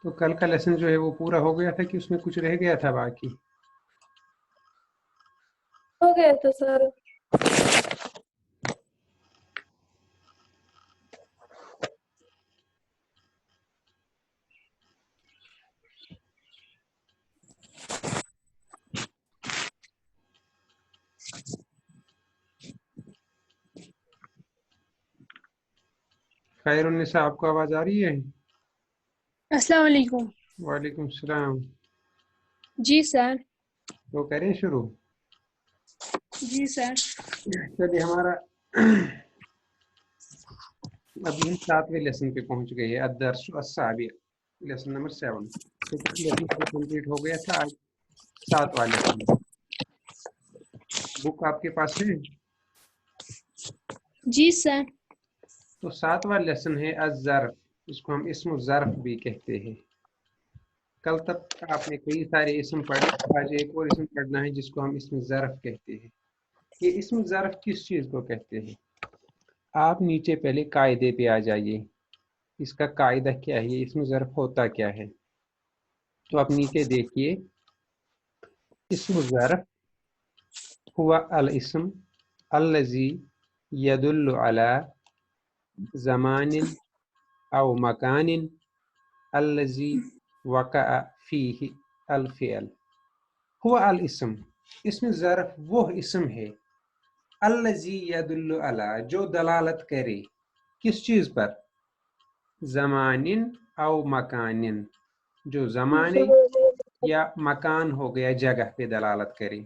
تو کل کا لیسن جو ہے وہ پورا ہو گیا تھا کہ اس میں کچھ رہ گیا تھا باقی؟ ہو گیا تھا سر. خیر النساء، آپ کو آواز آ رہی ہے؟ السلام علیکم. وعلیکم السلام. جی سر. تو کریں شروع؟ جی سر. چلیے، ہمارا ابھی ہم 7ویں لیسن پہ پہنچ گئے ہیں. الدرس السابع، لیسن نمبر 7. لیسن کمپلیٹ ہو گیا تھا. آج 7واں لیسن. بک آپ کے پاس ہے؟ جی سر. تو 7واں لیسن ہے الظرف، اس کو ہم اسم الظرف بھی کہتے ہیں. کل تک آپ نے کئی سارے اسم پڑھے، آج ایک اور اسم پڑھنا ہے جس کو ہم اسم ظرف کہتے ہیں. یہ اسم ظرف کس چیز کو کہتے ہیں؟ آپ نیچے پہلے قاعدے پہ آ جائیے. اس کا قاعدہ کیا ہے، یہ اسم ظرف ہوتا کیا ہے؟ تو آپ نیچے دیکھیے. اسم ظرف ہوا الاسم الذي يدل على زمان او مکان الذي وقع فيه الفعل. ہوا الاسم، اسم ظرف وہ اسم ہے الذي يدل على، جو دلالت کرے کس چیز پر؟ زمان او مکان، جو زمانے یا مکان ہو گیا جگہ پہ دلالت کرے.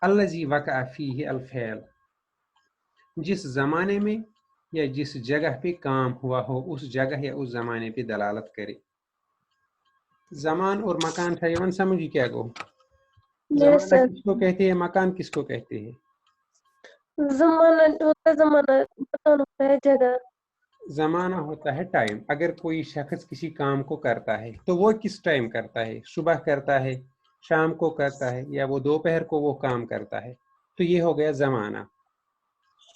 الذي وقع فيه الفعل، جس زمانے میں یا جس جگہ پہ کام ہوا ہو اس جگہ یا اس زمانے پہ دلالت کرے. زمان اور مکان تھا سمجھی کیا گو؟ زمانہ کس کو کہتے ہیں، مکان کس کو کہتے ہیں؟ زمانہ ہوتا ہے، زمانہ مکان ہوتا ہے جگہ. زمانہ ہوتا ہے ٹائم. اگر کوئی شخص کسی کام کو کرتا ہے تو وہ کس ٹائم کرتا ہے؟ صبح کرتا ہے، شام کو کرتا ہے، یا وہ دوپہر کو وہ کام کرتا ہے. تو یہ ہو گیا زمانہ.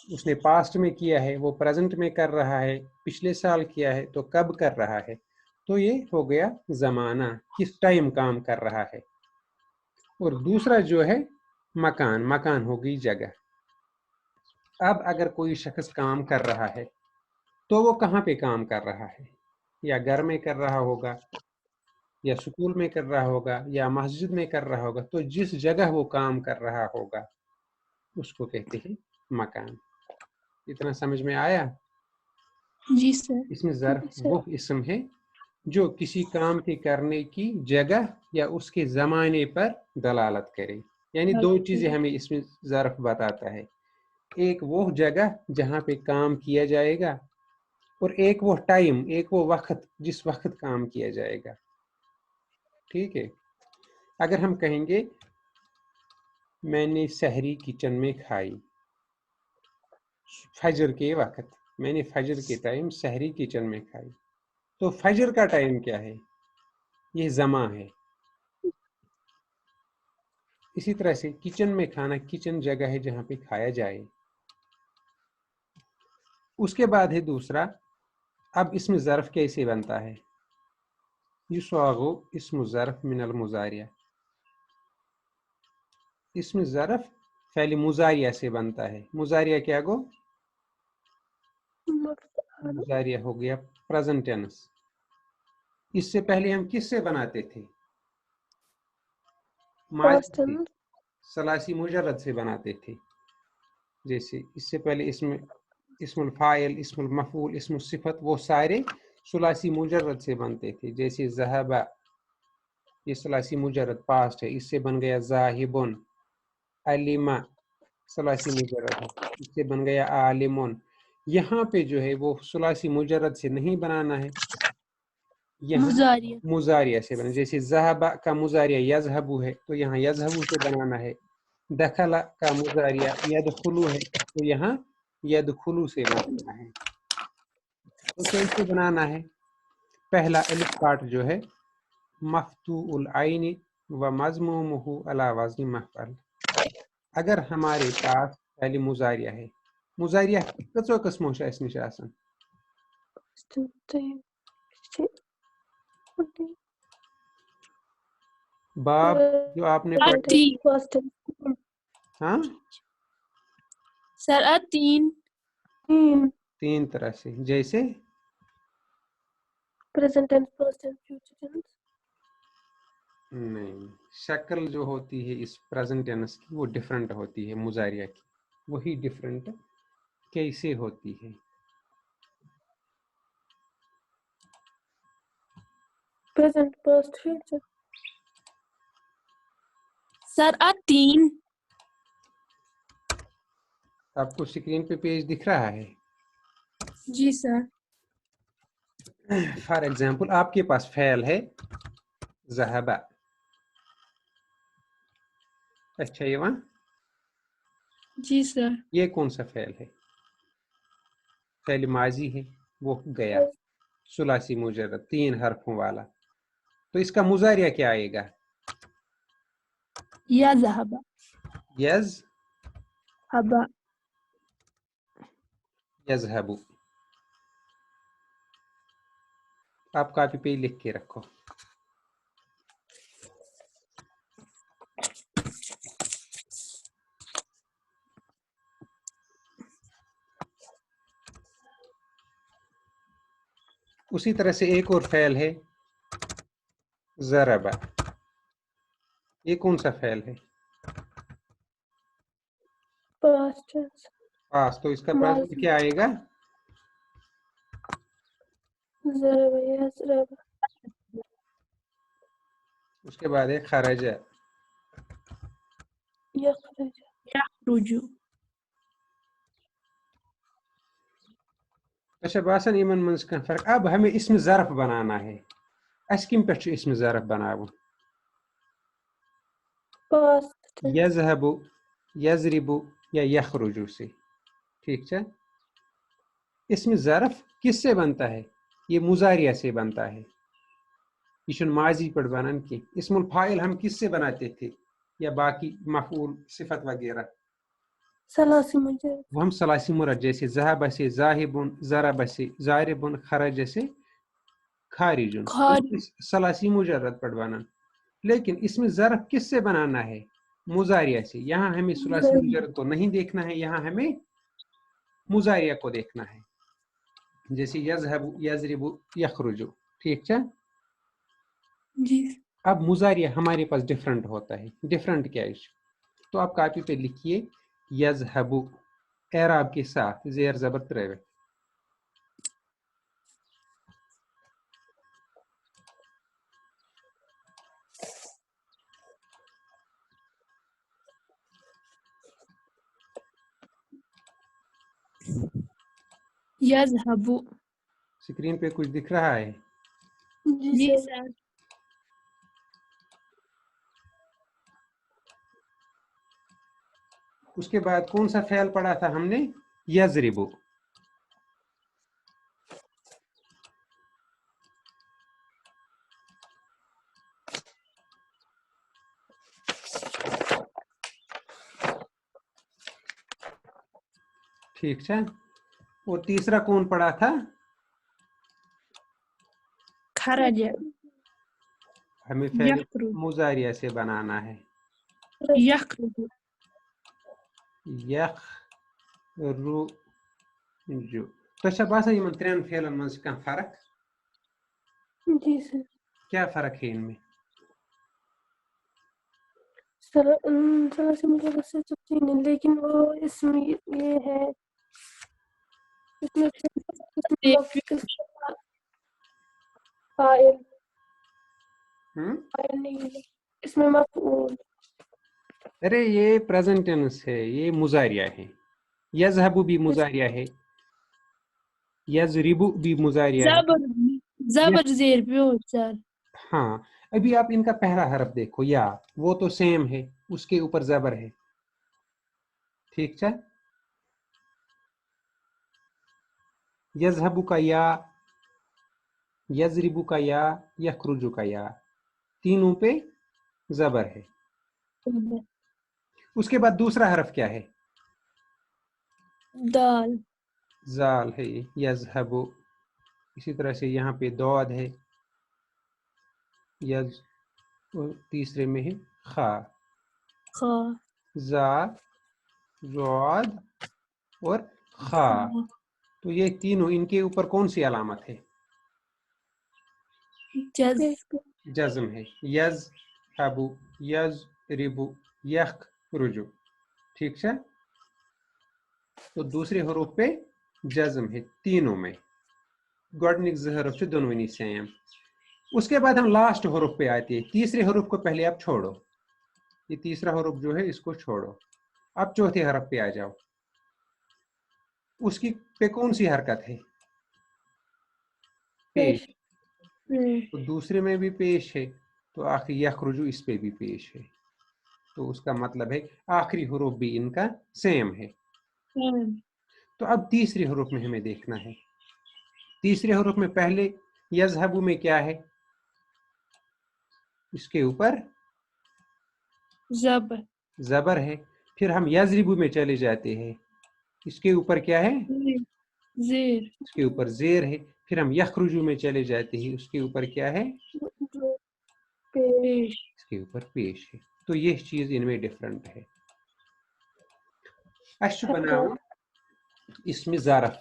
اس نے پاسٹ میں کیا ہے، وہ پریزنٹ میں کر رہا ہے، پچھلے سال کیا ہے تو کب کر رہا ہے. تو یہ ہو گیا زمانہ، کس ٹائم کام کر رہا ہے. اور دوسرا جو ہے مکان، مکان ہو گئی جگہ. اب اگر کوئی شخص کام کر رہا ہے تو وہ کہاں پہ کام کر رہا ہے؟ یا گھر میں کر رہا ہوگا، یا سکول میں کر رہا ہوگا، یا مسجد میں کر رہا ہوگا. تو جس جگہ وہ کام کر رہا ہوگا اس کو کہتے ہیں مکان. اتنا سمجھ میں آیا؟ جی سر. اس میں ظرف وہ اسم ہے جو کسی کام کے کرنے کی جگہ یا اس کے زمانے پر دلالت کرے. یعنی دو چیزیں ہمیں اس میں ظرف بتاتا ہے. ایک وہ جگہ جہاں پہ کام کیا جائے گا، اور ایک وہ ٹائم، ایک وہ وقت جس وقت کام کیا جائے گا. ٹھیک ہے. اگر ہم کہیں گے میں نے سحری کچن میں کھائی، فجر کے وقت، میں نے فجر کے ٹائم سحری کچن میں کھائی، تو فجر کا ٹائم کیا ہے؟ یہ زمان ہے. اسی طرح سے کچن میں کھانا، کچن جگہ ہے جہاں پہ کھایا جائے. اس کے بعد ہے دوسرا. اب اسم ظرف کیسے بنتا ہے؟ یصاغ اسم ظرف من المضارع. اسم ظرف فعل مضارع سے بنتا ہے. مضارع کیا گو؟ مضارع ہو گیا پریزنٹ ٹینس. اس سے پہلے ہم کس سے بناتے تھے؟ ماضی، ثلاثی مجرد سے بناتے تھے. جیسے اس سے پہلے اسم الفاعل، اسم المفعول، اسم الصفت، وہ سارے ثلاثی مجرد سے بنتے تھے. جیسے ذهب، یہ ثلاثی مجرد پاسٹ ہے، اس سے بن گیا ذاہبن. علم ثلاثی مجرد ہے، اس سے بن گیا عالمن. یہاں پہ جو ہے وہ ثلاثی مجرد سے نہیں بنانا ہے، یہاں مضارع سے بنا. جیسے ذهب کا مضارع یذهب ہے تو یہاں یذهب سے بنانا ہے. دخل کا مضارع یدخل ہے تو یہاں یدخل سے بنانا ہے. تو کیسے بنانا ہے؟ پہلا الف کاٹ جو ہے مفتوح العین و مضمومہ علی وزن مفعل. اگر ہمارے پاس پہلی مضارع ہے، مضارع کتو قسمو چھ اس نش آسان؟ बाब जो आपने पढ़ा, अतीन Past हाँ सर अतीन tense, 3 तरह से, जैसे present tense, past tense, future tense. नहीं, शक्ल जो होती है इस प्रेजेंट टेंस की वो डिफरेंट होती है मुजारिया की, वही डिफरेंट कैसे होती है? Present, past, future. सर अतीन आपको स्क्रीन पे पेज दिख रहा है? जी सर फॉर एग्जांपल आपके पास फैल है ज़हबा, अच्छा ये वहाँ, जी सर ये कौन सा फैल है? फैल माजी है, वो गया, सुलासी मुजर्रद 3 हरफों वाला, तो इसका मुजारिया क्या आएगा? या ज़हबा यज हबा यज़हबु। आप कॉपी पे लिख के रखो। उसी तरह से एक और फैल है ज़रबा, ये कौन सा फैल है? Past tense. पास, तो इसका माजी। प्रेजेंट क्या आएगा? Zaraba, yazraba. उसके बाद है खरजा, Yakhraj. यखरुजु अच्छा बासन यमन मंज का फर्क। अब हमें इसमें ज़रफ बनाना है, अस किम पे छु इसमें ज़रफ बनावुन? Past tense. यज़हबु, यज़रिबु या यखरुजु से, ठीक है? इसमें ज़रफ किससे बनता है? ये मुजारिया से बनता है, इशन माजी पर बनन की। इस्मुल फाइल हम किससे बनाते थे, या बाकी मफूल सिफत वगैरह, Salasi mujarrad. वो हम सलासी मुरद, जैसे ज़हब से ज़ाहिबुन, ज़रब से ज़ारिबुन, खरज से खारिजुन, खारी सलासी मुजर्रद पर बनन। लेकिन इसमें ज़रफ किससे बनाना है? मुजारिया से। यहाँ हमें सुलासी मुजर्रद को नहीं देखना है, यहाँ हमें मुजारिया को देखना है, जैसे यज़हबु, यज़रिबु, यखरुजु, ठीक है? जी अब मुजारिया हमारे पास डिफरेंट होता है, डिफरेंट क्या है? तो आप कॉपी पे लिखिए यज़हबु एराब के साथ, ज़ेर ज़बर त्रेवे, यज़हबु स्क्रीन पे कुछ दिख रहा है? जी sir. सर उसके बाद कौन सा फ़ेल पढ़ा था हमने? यज़रिबु। ठीक है? और तीसरा कौन पढ़ा था? खरज हमें फ़ेल यखरुज मुजारिया से बनाना है, यखरुजु यखरुजु। तो अच्छा बासा यमन त्रेन फ़ेलन मंज का फर्क जी सर। क्या फर्क है इनमें? सलासी मुjarrad से तो तीन है, लेकिन वो इसमें ये है, इसमें फाइल फाइल नहीं है, इसमें मफऊल। अरे ये प्रेजेंट टेंस है, ये मुजारिया है। यज़हबु भी मुजारिया है, यज़रिबु भी मुजारिया है। जबर जबर जेर पे हो सर हाँ, अभी आप इनका पहला हरफ देखो या, वो तो सेम है, उसके ऊपर ज़बर है, ठीक है? यज़हबु का या, यज़रिबु का या, यखरुजु का या, तीनों पे ज़बर है। उसके बाद दूसरा हरफ क्या है? दाल जाल है, यज़हबु। इसी तरह से यहाँ पे दौद है, यज, और तीसरे में है खा, खा, जा, ज़ाद और खा। तो ये तीनों, इनके ऊपर कौन सी अलामत है? जज, जज्म है। यज हबू, यज रिबू, यख रुजू। ठीक है, तो दूसरे हरूफ पे जज्म है तीनों में। गॉडनिक ज़हरफ दोनों सेम। उसके बाद हम लास्ट हरूफ पे आते हैं। तीसरे हरूफ को पहले आप छोड़ो, ये तीसरा हरूफ जो है इसको छोड़ो। अब चौथे हरफ पे आ जाओ। उसकी पे कौन सी हरकत है? पेश। तो दूसरे में भी पेश है, तो आखिरी यखरुजु इस पे भी पेश है। तो उसका मतलब है आखिरी हरूफ भी इनका सेम है। तो अब तीसरे हरूफ में हमें देखना है। तीसरे हरूफ में पहले यज़हबु में क्या है? इसके ऊपर जबर, जबर है। फिर हम यज़रिबु में चले जाते हैं, इसके ऊपर क्या है? जेर, इसके ऊपर जेर है। फिर हम यखरुजु में चले जाते हैं, उसके ऊपर क्या है? पेश, इसके ऊपर पेश है। तो ये चीज इनमें डिफरेंट है। अश बनाओ इसमें ज़ारफ,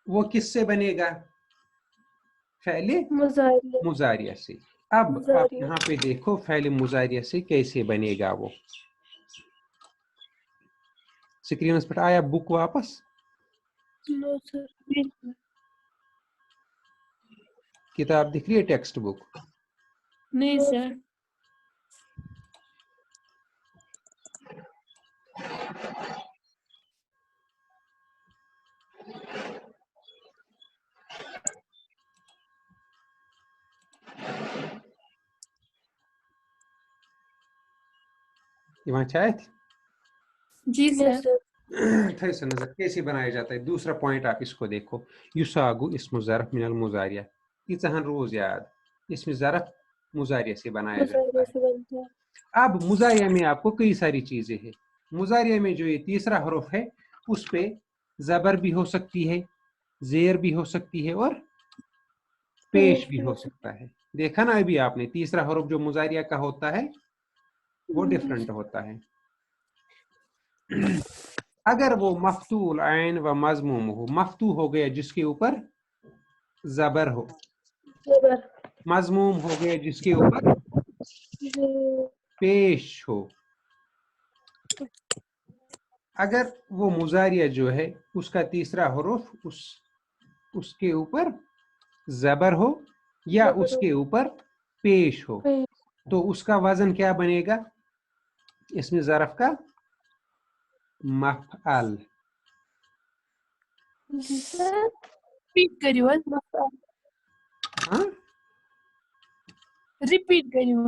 वो किससे बनेगा? फ़ैले मुजारिया से। अब आप यहाँ पे देखो फ़ैले मुजारिया से कैसे बनेगा वो। स्क्रीन पर आया बुक वापस? नो सर, किताब दिख रही है, टेक्स्ट बुक? नहीं सर, ये वहाँ शायद जी सर, थे से नजर कैसे बनाया जाता है। दूसरा पॉइंट आप इसको देखो, युसागु इसम ज़रफ़ मिनल मुजारिया। इतहन रोज याद, इसमें ज़रफ़ मुजारिया से बनाया जाता है। अब मुजारिया में आपको कई सारी चीजें हैं। मुजारिया में जो ये तीसरा हरूफ है उस पे जबर भी हो सकती है, जेर भी हो सकती है और पेश भी हो सकता है। देखा ना अभी आपने, तीसरा हरूफ जो मुजारिया का होता है वो डिफरेंट होता है। अगर वो मफ्तूल ऐन व मजमूम हो, मफ्तू हो गया जिसके ऊपर जबर हो, मजमूम हो गया जिसके ऊपर पेश हो। अगर वो मुजारिया जो है उसका तीसरा हरूफ उसके ऊपर जबर हो या उसके ऊपर पेश हो, तो उसका वजन क्या बनेगा? इसमें ज़रफ़ का मफ़अल। रिपीट करियो, हाँ, रिपीट करियो।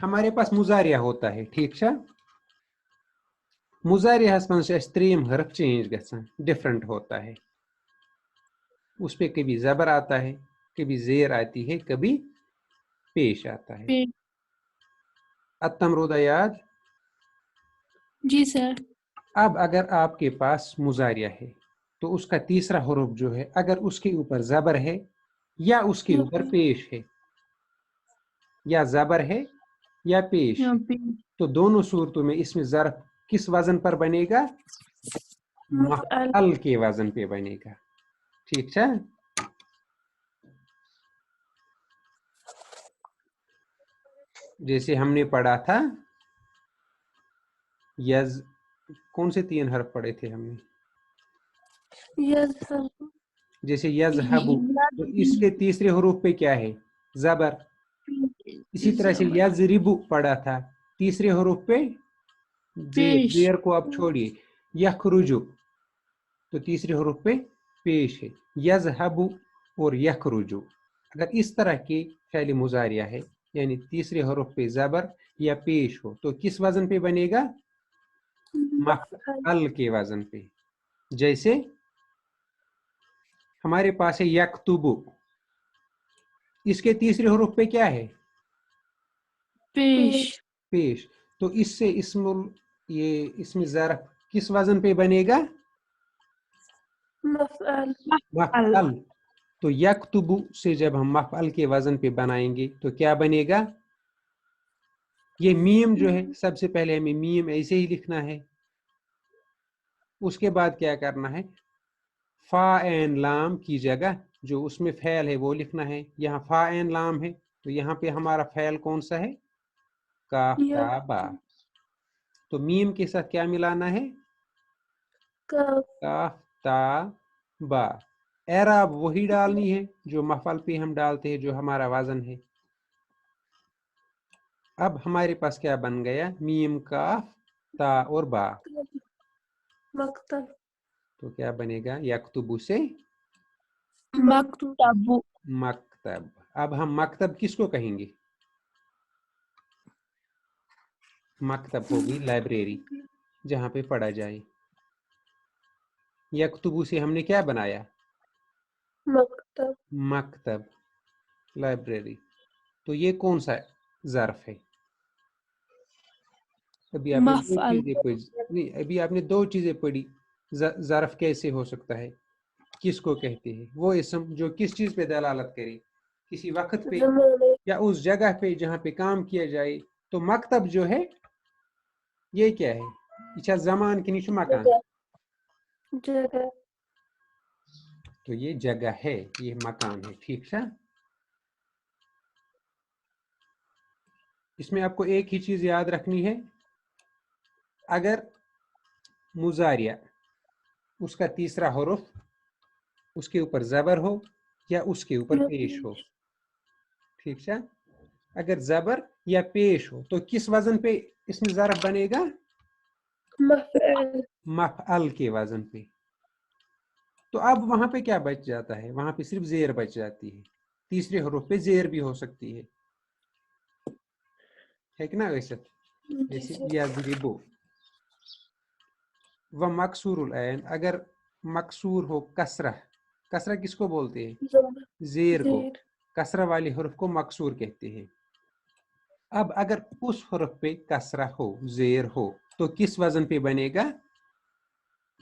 हमारे पास मुजारिया होता है, ठीक है? मुजारिया त्रीम हरफ चेंज गसान, डिफरेंट होता है। उस पे कभी जबर आता है, कभी जेर आती है, कभी पेश आता है। अत्तमरुदा याद? जी सर, अब अगर आपके पास मुजारिया है तो उसका तीसरा हरूफ जो है अगर उसके ऊपर जबर है या उसके ऊपर पेश है, या जबर है या पेश है, तो दोनों सूरतों में इसमें ज़रफ़ किस वजन पर बनेगा? मफ़अल के वजन पे बनेगा। ठीक है? जैसे हमने पढ़ा था यज, कौन से 3 हर्फ पढ़े थे हमने? जैसे यज़हबु, तो इसके तीसरे हरूफ पे क्या है? जबर। इसी तरह से यज़रिबु पढ़ा था, तीसरे हरूफ पे जेर, जेर को आप छोड़िए। यखरुजु, तो तीसरे हरूफ पे पेश है। यज़हबु और यखरुजु। अगर इस तरह की फ़ैल मुजारिया है, यानी तीसरे हरूफ पे जबर या पेश हो, तो किस वजन पे बनेगा? मफ़अल के वजन पे। जैसे हमारे पास है यक्तुबु, इसके तीसरे हरूफ पे क्या है? पेश, पेश। तो इससे इसमें ज़रफ़ किस वजन पे बनेगा? मफ़अल। मफ़अल। तो यक्तुबु से जब हम मफअल के वजन पे बनाएंगे तो क्या बनेगा, ये मीम जो है सबसे पहले हमें मीम ऐसे ही लिखना है, उसके बाद क्या करना है, फा एन लाम की जगह जो उसमें फैल है वो लिखना है। यहाँ फा एन लाम है तो यहाँ पे हमारा फैल कौन सा है, काफ ता बा। तो मीम के साथ क्या मिलाना है, काफ काफ ता बा। एराब वही डालनी है जो मफअल पे हम डालते हैं, जो हमारा वजन है। अब हमारे पास क्या बन गया, मीम काफ ता और बा। मकतब तो क्या बनेगा, यक्तुबु से मकतबु मकतब। अब हम मकतब किसको कहेंगे, मकतब होगी लाइब्रेरी जहाँ पे पढ़ा जाए। यक्तुबु से हमने क्या बनाया, मकतब मकतब लाइब्रेरी। तो ये कौन सा ज़र्फ है, अभी आपने दो मफअल चीजें पढ़ी, नहीं अभी आपने दो चीजें पढ़ी। ज़र्फ कैसे हो सकता है, किसको कहते हैं, वो इसम जो किस चीज पे दलालत करे, किसी वक्त पे ज़माने या उस जगह पे जहाँ पे काम किया जाए। तो मकतब जो है ये क्या है, अच्छा जमान की नीचे मकान, जगह जगह तो ये जगह है, ये मकान है, ठीक है। इसमें आपको एक ही चीज याद रखनी है, अगर मुजारिया उसका तीसरा हुर्फ उसके ऊपर जबर हो या उसके ऊपर पेश हो, ठीक है। अगर जबर या पेश हो तो किस वजन पे इसमें ज़र्फ बनेगा, मफ़अल मफअल के वजन पे। तो अब वहां पे क्या बच जाता है, वहां पे सिर्फ जेर बच जाती है, तीसरे हुर्फ पे जेर भी हो सकती है कि ना, वैसे जैसे यज़रिबु। व मकसूरुल ऐन, अगर मकसूर हो कसरा, कसरा किसको बोलते हैं, जेर को, ज़ेर कसरा वाले हुर्फ को मकसूर कहते हैं। अब अगर उस हुर्फ पे कसरा हो, जेर हो, तो किस वजन पे बनेगा,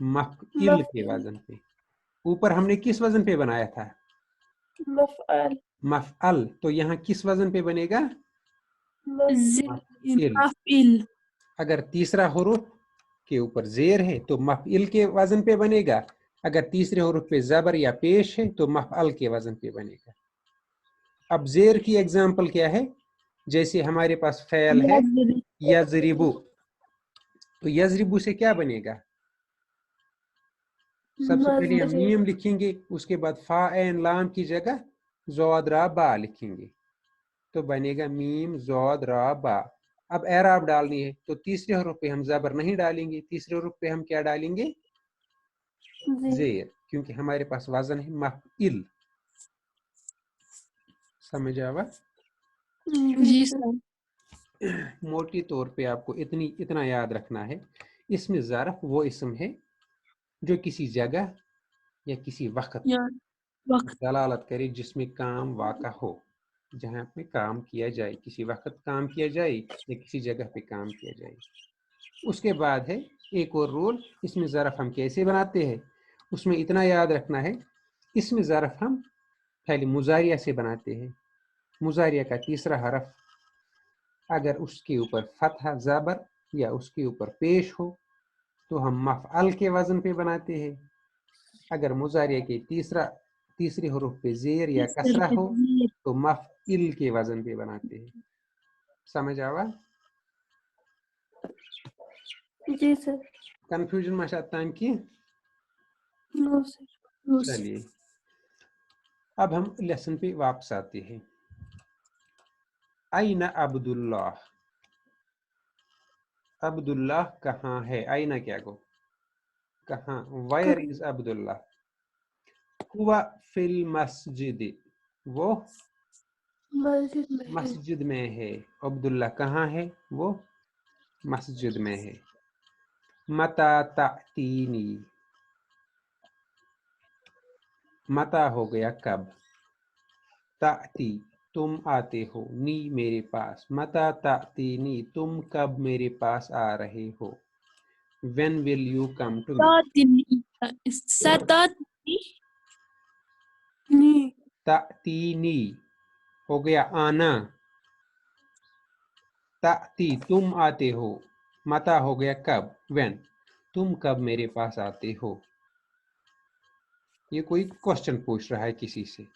मफइल के मफ़अल वजन पे। ऊपर हमने किस वजन पे बनाया था, मफ़अल मफअल, तो यहाँ किस वजन पे बनेगा, मफइल। मफइल अगर तीसरा हुरूफ के ऊपर जेर है तो मफइल के वजन पे बनेगा, अगर तीसरे हुरूफ पे जबर या पेश है तो मफअल के वजन पे बनेगा। अब जेर की एग्जांपल क्या है, जैसे हमारे पास फैल है यज़रिबु, तो यज़रिबु से क्या बनेगा, सबसे पहले हम मीम लिखेंगे, उसके बाद फा एन लाम की जगह ज़ोद रा बा लिखेंगे, तो बनेगा मीम ज़ोद रा बा। अब एराब डालनी है तो तीसरे हुरूफ पे हम जबर नहीं डालेंगे, तीसरे हुरूफ पे हम क्या डालेंगे, जेर, क्योंकि हमारे पास वजन है मफइल। समझ आवा, जी सर। मोटी तौर पे आपको इतना याद रखना है, इसमें ज़र्फ वो इसम है जो किसी जगह या किसी वक्त या वक्त दलालत करे जिसमें काम वाक़ा हो, जहाँ पे काम किया जाए, किसी वक्त काम किया जाए या किसी जगह पे काम किया जाए। उसके बाद है एक और रूल, इसमें ज़र्फ हम कैसे बनाते हैं, उसमें इतना याद रखना है, इसमें ज़र्फ हम पहले मुजारिया से बनाते हैं। मुजारिया का तीसरा हरफ अगर उसके ऊपर फतहा ज़बर या उसके ऊपर पेश हो तो हम मफअल के वजन पे बनाते हैं। अगर मुजारिया के तीसरे हुरूफ पे जेर या कसरा हो तो मफइल के वजन पे बनाते हैं। समझ आवा, जी सर कंफ्यूजन माशा टाइम की। नो सर चलिए अब हम लेसन पे वापस आते हैं। आइना अब्दुल्लाह, अब्दुल्लाह कहाँ है, आइना क्या को, कहाँ, वायर इज अब्दुल्लाह, हुआ फिल मस्जिद, वो मस्जिद में है मस्जिद में है। अब्दुल्लाह कहाँ है, वो मस्जिद में है। मता तातीनी, मता हो गया कब, ताती तुम आते हो, नी मेरे पास, मता तातीनी तुम कब मेरे पास आ रहे हो, when will you come to me। सातिनी सतातनी नी तातीनी हो गया आना, ताती तुम आते हो, मता हो गया कब, व्हेन, तुम कब मेरे पास आते हो। ये कोई क्वेश्चन पूछ रहा है किसी से,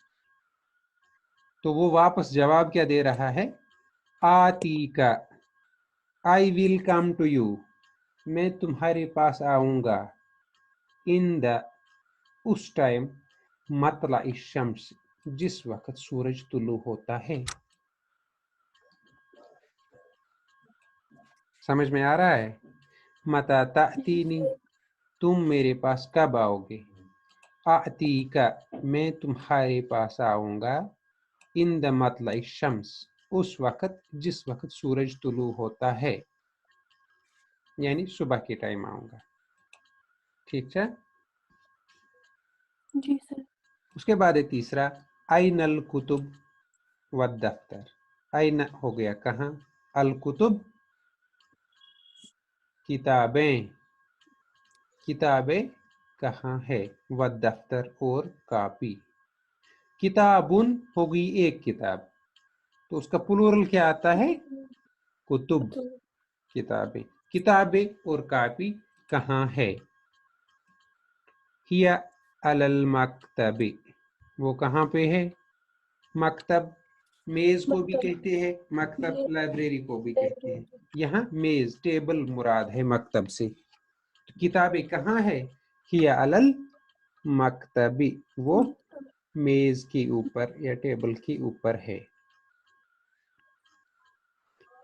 तो वो वापस जवाब क्या दे रहा है, आती का, I will come to you, मैं तुम्हारे पास आऊंगा, इन द, उस टाइम, मतला शम्स, जिस वक्त सूरज तुलू होता है। समझ में आ रहा है, मता तातीनी, तुम मेरे पास कब आओगे, आती का, मैं तुम्हारे पास आऊंगा, इन द मतला शम्स, उस वक्त जिस वक्त सूरज तुलू होता है, यानी सुबह के टाइम आऊंगा। ठीक है। जी सर। उसके बाद है तीसरा, आइनल कुतुब व दफ्तर, आइन हो गया कहाँ, अल कुतुब किताबें, किताबें कहाँ है, व दफ्तर और कापी। किताबुन हो गई एक किताब, तो उसका प्लूरल क्या आता है, कुतुब, किताबें। किताबें और कापी कहाँ है, हिया अलल मकतबी, वो कहाँ पे है, मकतब, मेज को भी कहते हैं, मकतब लाइब्रेरी को भी कहते हैं, यहाँ मेज टेबल मुराद है मकतब से। तो किताबें कहाँ है, हिया अलल मकतबी, वो मेज के ऊपर या टेबल के ऊपर है।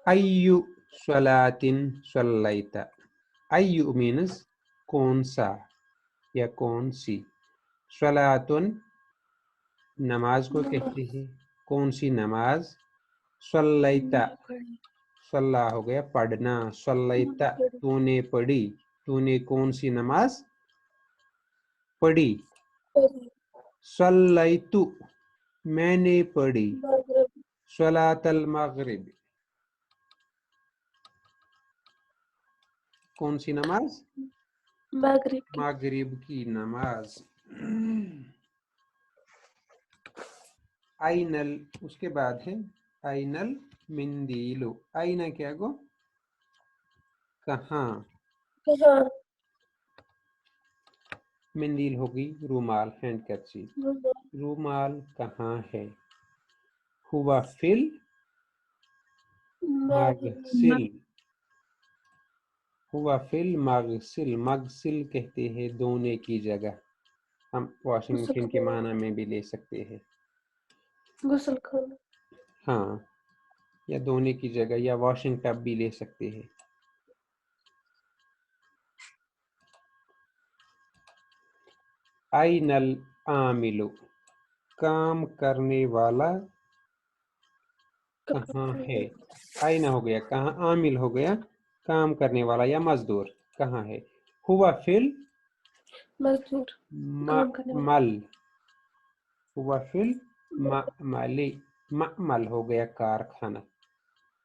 अय्यु स्वलातिन स्वल्लैता, अय्यु मीन्स कौन सा या कौन सी, स्वलातुन नमाज को कहते हैं, कौन सी नमाज, स्वल्लैता, स्वल्ला हो गया पढ़ना, स्वल्लैता तूने पढ़ी, तूने कौन सी नमाज पढ़ी, स्वल्लैतु मैंने पढ़ी, स्वलातल मगरिब कौन सी नमाज, मगरिब की नमाज। आइनल, उसके बाद है आइनल मिंदीलु, आइना क्या गो, कहाँ, मिंदील होगी रूमाल, हैंडकरचीफ, रूमाल कहाँ है, हुआ फिल मगसिल, हुआ फिल मगसिल, मगसिल कहते हैं धोने की जगह, हम वॉशिंग मशीन के माना में भी ले सकते हैं, गुसल खाना, हाँ, या धोने की जगह या वॉशिंग टब भी ले सकते हैं। आइनल आमिलु, काम करने वाला कहाँ है, आइना हो गया कहाँ, आमिल हो गया काम करने वाला या मजदूर, कहाँ है, हुआ फिल मजदूर, काम करने वाला, मल, हुआ फिल मली, मल हो गया कारखाना,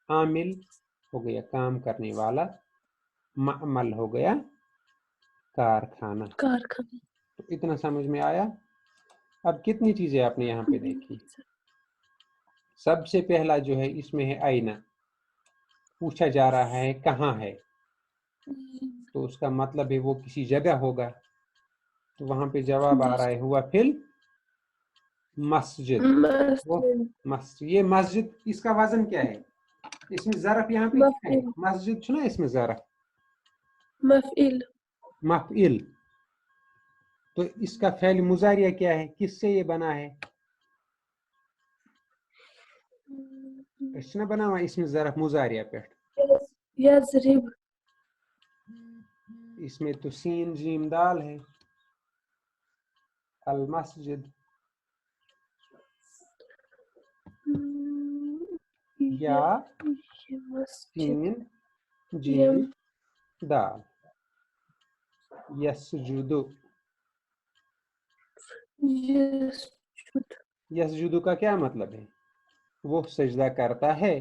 आमिल हो गया काम करने वाला, मल हो गया कारखाना। कारखाना। तो इतना समझ में आया। अब कितनी चीजें आपने यहाँ पे देखी, सबसे पहला जो है इसमें है आईना, पूछा जा रहा है कहाँ है, तो उसका मतलब है वो किसी जगह होगा, तो वहां पे जवाब आ रहा है हुआ फिल मस्जिद, वो मस्जिद, ये मस्जिद इसका वजन क्या है, इसमें ज़रफ़ यहाँ पे क्या है, मस्जिद सुना इसमें ज़रफ़ मफइल, मफइल, तो इसका फ़ेल मुज़ारिया क्या है, किससे ये बना है, इसने बना हुआ इसमें ज़रफ़ मुज़ारिया पे, यज़रिब, इसमें तो सीन जीम दाल है, अल मस्जिद, या सीन जीम दाल, यसजुदु, यसजुदु का क्या मतलब है, वो सजदा करता है,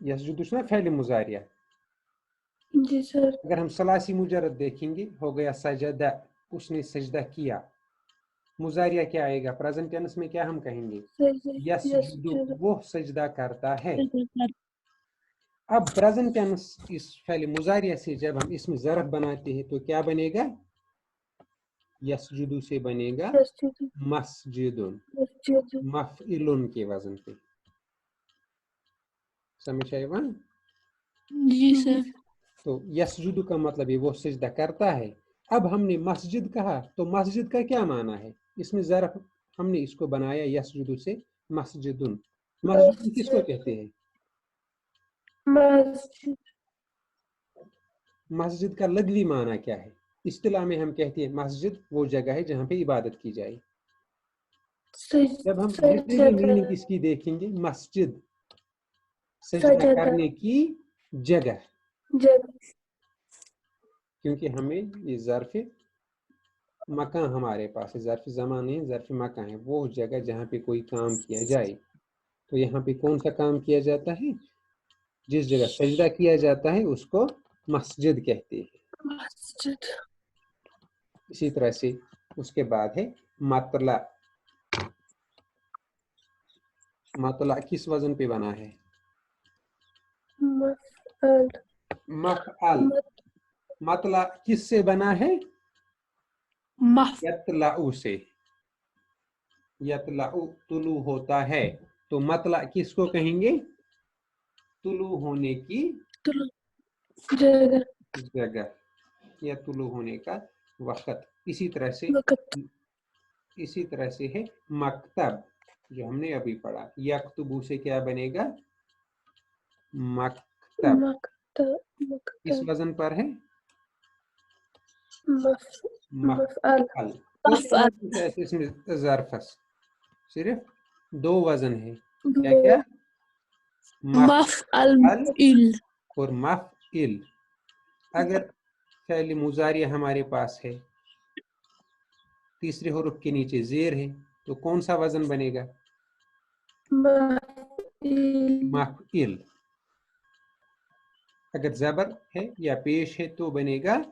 यसजुदु सुना फ़ेल मुज़ारिया, जी सर। अगर हम सलासी मुजरद देखेंगे, हो गया सजदा, उसने सजदा किया। मुजारिया क्या आएगा? प्रेजेंट टेंस में क्या हम कहेंगे? यसजुदु, वो सजदा करता है। अब प्रेजेंट टेंस इस फ़ेल मुजारिया से जब हम इसमें ज़रफ़ बनाते हैं तो क्या बनेगा? यसजुदु से बनेगा मस्जिदुन, मफ़इलुन के वजन पे। समझ आए वहाँ? जी सर। तो यसजुदु का मतलब है वो सजदा करता है। अब हमने मस्जिद कहा तो मस्जिद का क्या माना है? इसमें ज़रफ़ हमने इसको बनाया यसजुदु से मस्जिदुन। मस्जिद किसको कहते हैं? मस्जिद। मस्जिद का लग़वी माना क्या है? इस्तिलाह में हम कहते हैं मस्जिद वो जगह है जहाँ पे इबादत की जाए। जब हम लिटरली मीनिंग इसकी देखेंगे, मस्जिद सजदा करने की जगह, क्योंकि हमें ये ज़र्फ़ मकान हमारे पास है, ज़र्फ़ ज़मान नहीं, ज़र्फ़ मकान है, वो जगह जहाँ पे कोई काम किया जाए। तो यहाँ पे कौन सा काम किया जाता है? जिस जगह सजदा किया जाता है उसको मस्जिद कहते हैं। मस्जिद। इसी तरह से उसके बाद है मतला। मतला किस वजन पे बना है? मफअल। मफअल। मतला किस से बना है? यतलाउ से। यतलाउ तुलू होता है, तो मतला किसको कहेंगे? तुलू होने की जगह या तुलू होने का वक्त। इसी तरह से है मकतब, जो हमने अभी पढ़ा। यक्तुबू से क्या बनेगा? मकतब। किस वजन पर है? मफअल। कुछ ऐसे इसमें ज़रफ़स सिर्फ दो वजन है। क्या क्या? मफ़अल और मफ़इल। अगर फ़ेल मुज़ारिया हमारे पास है, तीसरे हुर्फ के नीचे ज़ेर है, तो कौन सा वजन बनेगा? मफ़इल। अगर ज़बर है या पेश है तो बनेगा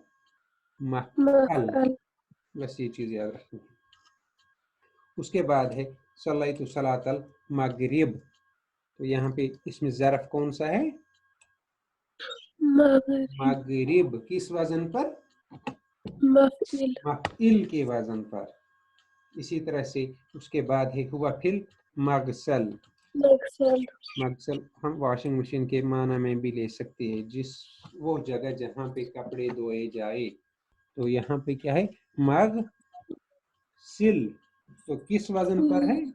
मफ़अल। बस ये चीज़ याद रखनी है। उसके बाद है सल्लैतु सलातल मगरिब, तो यहाँ पे इसमें ज़रफ़ कौन सा है? मगरिब। किस वजन पर? मफ़इल के वजन पर। इसी तरह से उसके बाद है हुआ फिल मगसल। मगसल हम वॉशिंग मशीन के माना में भी ले सकते हैं, जिस वो जगह जहाँ पे कपड़े धोए जाए। तो यहाँ पे क्या है? मगसिल। तो किस वजन पर है?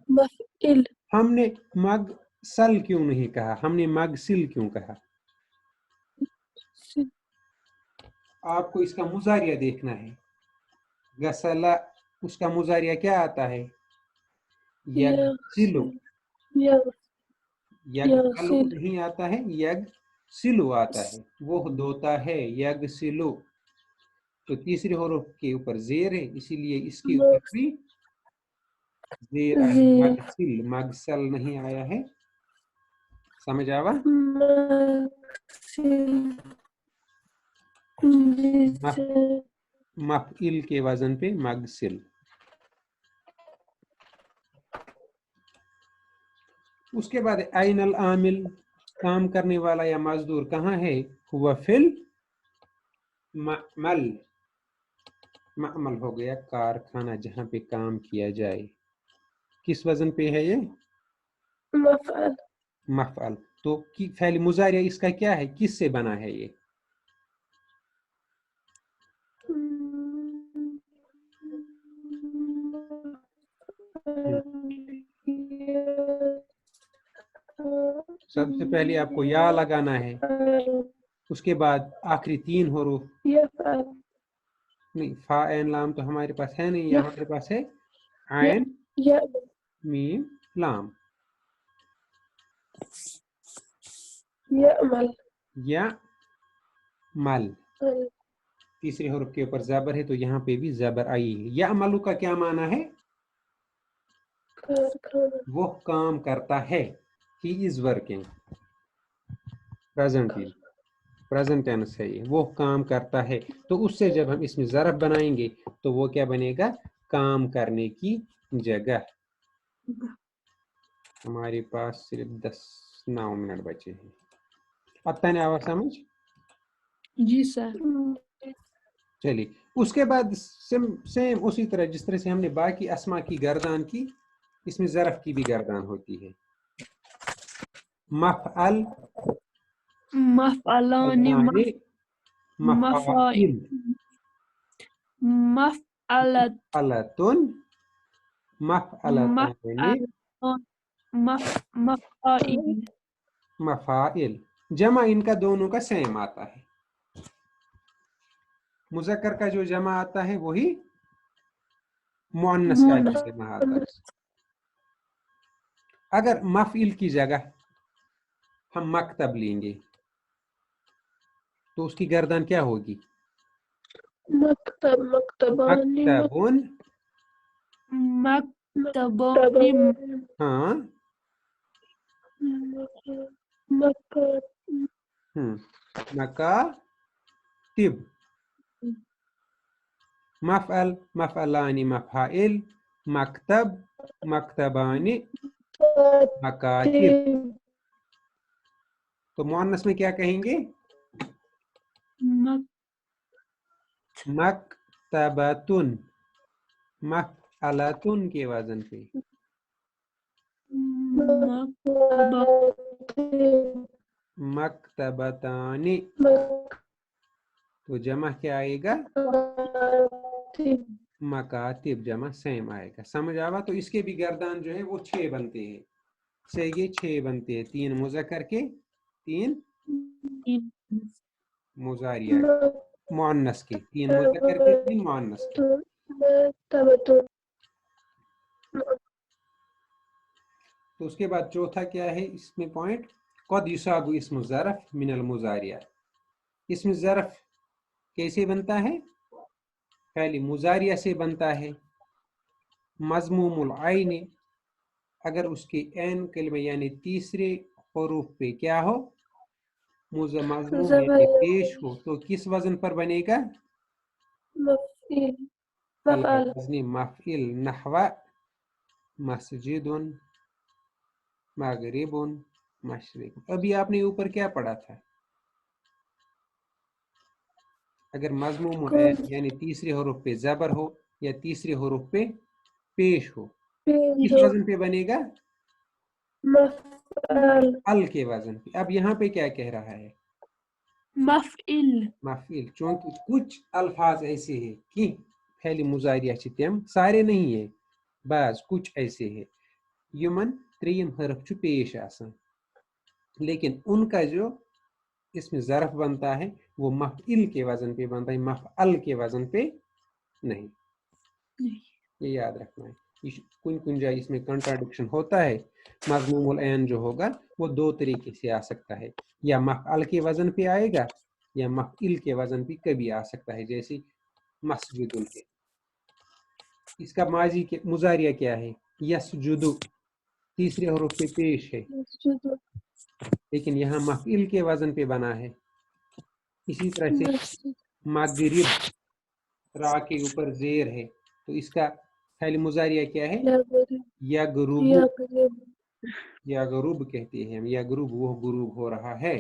मफइल। हमने मगसल क्यों नहीं कहा, हमने मगसिल क्यों कहा? आपको इसका मुजारिया देखना है। गसला, उसका मुजारिया क्या आता है? यगसिलु। यगसलु नहीं आता है, यगसिलु आता है, वो धोता है। यगसिलु, तो तीसरे हुर्फ के ऊपर ज़ेर है, इसीलिए इसके ऊपर भी ज़ेर आया। मगसिल, मगसल नहीं आया है। समझ आवा? मफ़इल के वजन पे मगसिल। उसके बाद आइनल आमिल, काम करने वाला या मजदूर कहाँ है? हुआ फिल मअमल। मअमल हो गया कारखाना जहाँ पे काम किया जाए। किस वजन पे है ये? मफअल। मफअल। तो की फ़ेल मुज़ारिया इसका क्या है? किस से बना है ये? सबसे पहले आपको या लगाना है, उसके बाद आखिरी तीन हुरूफ। नहीं, फा ऐन लाम तो हमारे पास है नहीं, यहाँ हमारे पास है ऐन मीम लाम। या मल, तीसरे हुर्फ के ऊपर ज़बर है तो यहाँ पे भी ज़बर आई है। या अमलू का क्या माना है? वो काम करता है। He is working, presently. present tense ہے یہ, وہ کام کرتا ہے. تو اس سے جب ہم اس میں ظرف بنائیں گے تو وہ کیا بنے گا؟ کام کرنے کی جگہ. ہمارے پاس صرف 9 منٹ بچے ہیں. اب تک آواز سمجھ؟ جی سر. چلیے اس کے بعد سیم اسی طرح جس طرح سے ہم نے باقی اسما کی گردان کی, اس میں ظرف کی بھی گردان ہوتی ہے. مفعل, مفعلان مفاعل, مفعلت مفعلتن, مفعلتان, مفعائل. مفاعل. جمع ان کا دونوں کا سیم آتا ہے. مذکر کا جو جمع آتا ہے وہی مؤنث کا بھی جمع آتا ہے. اگر مفعل کی جگہ ہم مکتب لیں گے تو اس کی گردان کیا ہوگی؟ مکتب مکتبانی مکتبن, مکتبانی ہاں, مکاتب. مفعل, مفعلان, مفاعل, مکتب, مکتبان, مکاتب. تو مؤنث میں کیا کہیں گے؟ مکتبتن, مفعلتن کے وزن پہ. مکتبتان, تو جمع کیا آئے گا؟ مکاتب. جمع سیم آئے گا. سمجھ آوا؟ تو اس کے بھی گردان جو ہے وہ 6 بنتے ہیں. سے یہ 6 بنتے ہیں, 3 مذکر کے, 3 مضارع مؤنث کے, 3 مذکر کے, 3 مؤنث کے. تو اس کے بعد چوتھا کیا ہے اس میں پوائنٹ؟ قد یصاغ اسم الظرف من المضارع. اسم ظرف کیسے بنتا ہے؟ پہلے مضارع سے بنتا ہے. مضموم العین, اگر اس کے عین کلمہ یعنی تیسرے حروف پہ کیا ہو؟ مضموم یعنی پیش ہو, تو کس وزن پر بنے گا؟ وزن مفعل. نحو مسجد, مغرب, مشرق. ابھی آپ نے اوپر کیا پڑھا تھا؟ اگر مضموم العین یعنی تیسرے حروف پہ زبر ہو یا تیسرے حروف پہ پیش ہو, کس وزن پہ بنے گا؟ مفعل کے وزن پہ. اب یہاں پہ کیا کہہ رہا ہے؟ مفعل. مفعل. چونکہ کچھ الفاظ ایسے ہیں کہ پہلی مضارع چھ تم سارے نہیں ہیں, بعض کچھ ایسے ہیں یمن 3 حرف چھ پیش آسان, لیکن ان کا جو اس میں ظرف بنتا ہے وہ مفعل کے وزن پہ بنتا ہے, مفعل کے وزن پہ نہیں. یہ یاد رکھنا ہے. کن جائے اس میں کنٹراڈکشن ہوتا ہے. مضموم العین جو ہوگا وہ 2 طریقے سے آ سکتا ہے, یا مفعل کے وزن پہ آئے گا یا مفعل کے وزن پہ کبھی آ سکتا ہے, جیسے مسجد کے. اس کا ماضی کے مضارع کیا ہے؟ یسجد, تیسرے حروف پہ پیش ہے, لیکن یہاں مفعل کے وزن پہ بنا ہے. اسی طرح سے مغرب, را کے اوپر زیر ہے, تو اس کا فعل مضارع کیا ہے؟ یغرب. یغرب کہتے ہیں ہم, یغرب, وہ غروب ہو رہا ہے.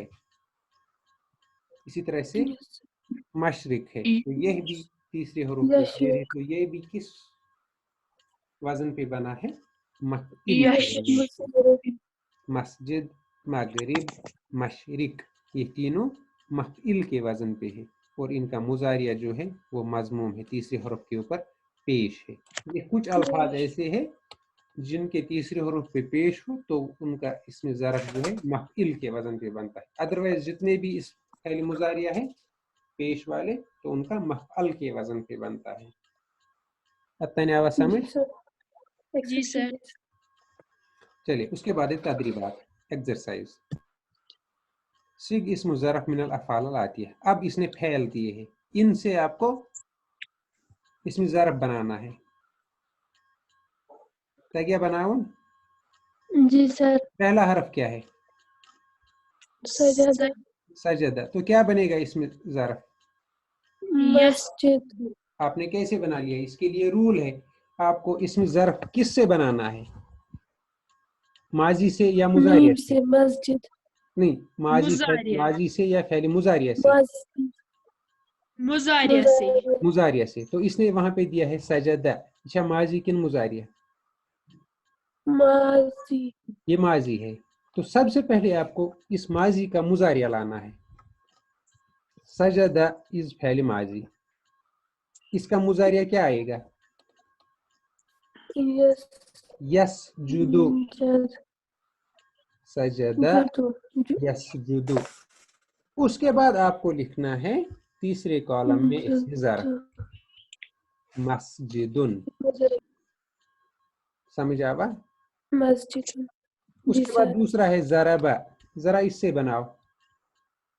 اسی طرح سے مشرق ہے, تو یہ بھی تیسرے حروف پہ زیر ہے, تو یہ بھی کس وزن پہ بنا ہے؟ مفعل. مسجد, مغرب, مشرق, یہ تینوں مفعل کے وزن پہ ہے, اور ان کا مضارع جو ہے وہ مضموم ہے, تیسرے حرف کے اوپر پیش ہے. یہ کچھ الفاظ ایسے ہیں جن کے تیسرے حرف پہ پیش ہو تو ان کا اس میں ظرف جو ہے مفعل کے وزن پہ بنتا ہے. ادروائز جتنے بھی اس فعل مضارع ہے پیش والے تو ان کا مفعل کے وزن پہ بنتا ہے. اتنی آواز سمجھ؟ جی سر. چلیے اس کے بعد تدریبات, ایکسرسائز. سگ اسم ظرف من الافعال آتی ہے. اب اس نے پھیل دیے ہیں, ان سے آپ کو اسم ظرف بنانا ہے. کیا بناؤں؟ جی سر. پہلا حرف کیا ہے؟ سجدہ. सजदा, तो क्या बनेगा इसमें ज़र्फ? मस्जिद आपने कैसे बना लिया? इसके लिए रूल है, आपको इसमें ज़र्फ किस से बनाना है, माजी से या मुजारिया मीम से? से मस्जिद नहीं, मुजारिया माजी से या फैली मुजारिया से? मुजारिया से मुजारिया से। तो इसने वहां पे दिया है सजदा, अच्छा माजी किन मुजारिया? माजी ये माजी है, तो सबसे पहले आपको इस माजी का मुजारिया लाना है। सजदा इज फैल माजी, इसका मुजारिया क्या आएगा? यस यसजुदु, जद सजदा जुदु यसजुदु। उसके बाद आपको लिखना है तीसरे कॉलम में इसमें ज़र्फ, मस्जिदुन। समझ आवा? मस्जिद उसके बाद दूसरा है ज़रबा, जरा इससे बनाओ।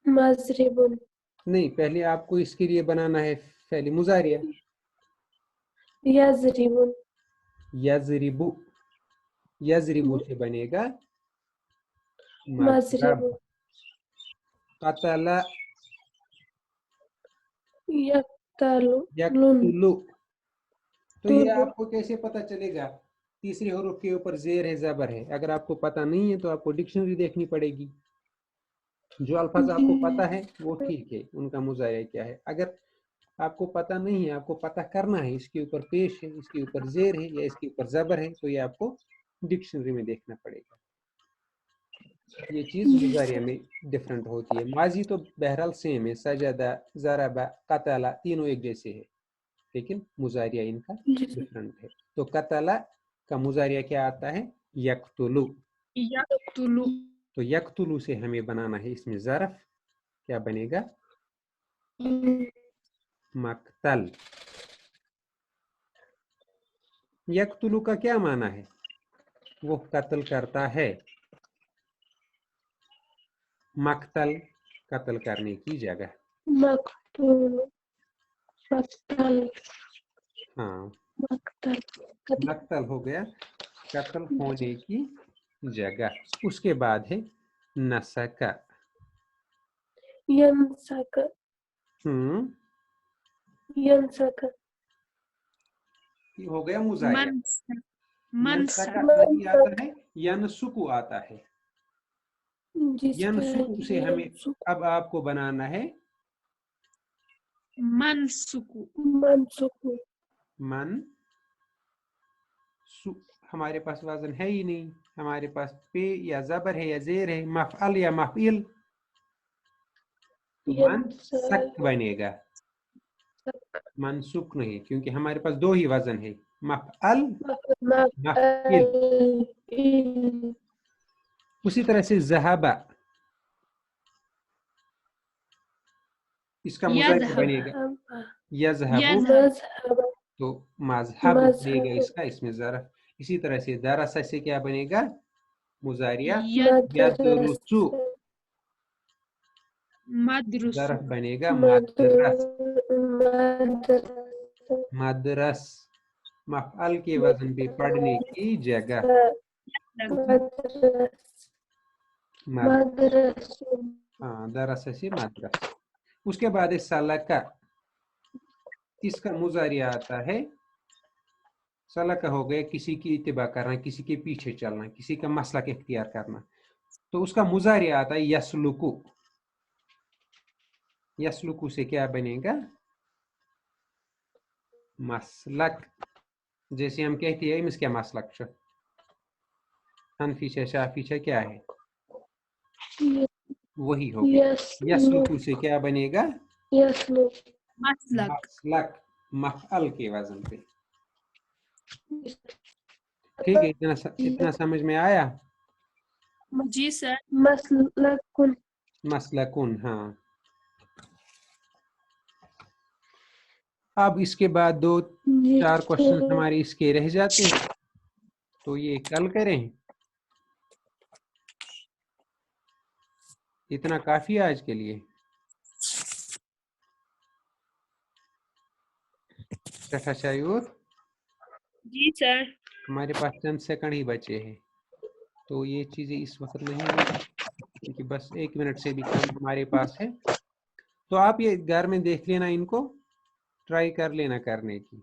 मजरिबुन नहीं, पहले आपको इसके लिए बनाना है फैली मुजारिया। यजरिबुन यजरिबु, यजरिबु से बनेगा मजरब। मजरिबुन कतला यक्तलुन यक्तुलु, तो ये तुलु आपको कैसे पता चलेगा? तीसरे हरूफ के ऊपर जेर है, जबर है। अगर आपको पता नहीं है तो आपको डिक्शनरी देखनी पड़ेगी। जो अल्फाज आपको पता है वो ठीक है, उनका मुजारिया क्या है। अगर आपको पता नहीं है, आपको पता करना है इसके ऊपर पेश है, इसके ऊपर जेर है या इसके ऊपर जबर है, तो ये आपको डिक्शनरी में देखना पड़ेगा। ये चीज मुजारिया में डिफरेंट होती है। माजी तो बहरहाल सेम है, सजदा, ज़रबा, कतला, तीनों एक जैसे है, लेकिन मुजारिया इनका डिफरेंट है। तो कतला का मुजारिया क्या आता है? यक्तुलु। यक्तुलु तो यक्तुलु से हमें बनाना है इसमें ज़र्फ, क्या बनेगा? मक्तल। यक्तुलु का क्या माना है? वो कत्ल करता है। मक्तल कत्ल करने की जगह। मक्तुल मक्तल हाँ, मक्तल मक्तल हो गया कत्ल होने की जगह। उसके बाद है नसका। यंसक यंसक ये हो गया मुजारिया। मनसक नसका मनसक नहीं आता है, यनसुकु आता है। यनसुकु से हमें अब आपको बनाना है मनसुकु मनसुकु मन सु। हमारे पास वजन है ही नहीं, हमारे पास पे या जबर है या जेर है, मफअल या मफइल। तो मन सक बनेगा, मनसुक नहीं, क्योंकि हमारे पास दो ही वजन है, मफअल मफइल। उसी तरह से ज़हबा, इसका मुजारिया बनेगा यज़हबु, तो मजहब बनेगा इसका, इसमें ज़रफ। इसी तरह से दरसा से क्या बनेगा मुजारिया? यदरुसु, मदरुसु ज़रफ बनेगा मदरस। मदरस मफअल के वजन पे पढ़ने की जगह। हाँ, दरस से मदरस। उसके बाद है सलका, इसका मुजारिया आता है सलका हो गया किसी की इत्तिबा करना, किसी के पीछे चलना, किसी का मसलक इख्तियार करना। तो उसका मुजारिया आता है यसलुकु। यसलुकु से क्या बनेगा? मसलक। जैसे हम कहते हैं इस क्या मसलक छ, हनफी छ, शाफी छ, क्या है वही हो गया। यसलुकु से क्या बनेगा? मसलक मसलक मफअल के वजन पे। ठीक है, इतना समझ में आया? जी सर। मसलकुन मसलकुन, हाँ। अब इसके बाद दो चार क्वेश्चन हमारे इसके रह जाते हैं, तो ये कल करें। इतना काफी है आज के लिए। शायूर, जी सर। हमारे पास चंद सेकंड ही बचे हैं, तो ये चीजें इस वक्त नहीं होगी। کیونکہ بس 1 منٹ سے بھی کم ہمارے پاس ہے. تو آپ یہ گھر میں دیکھ لینا، ان کو ٹرائی کر لینا کرنے کی.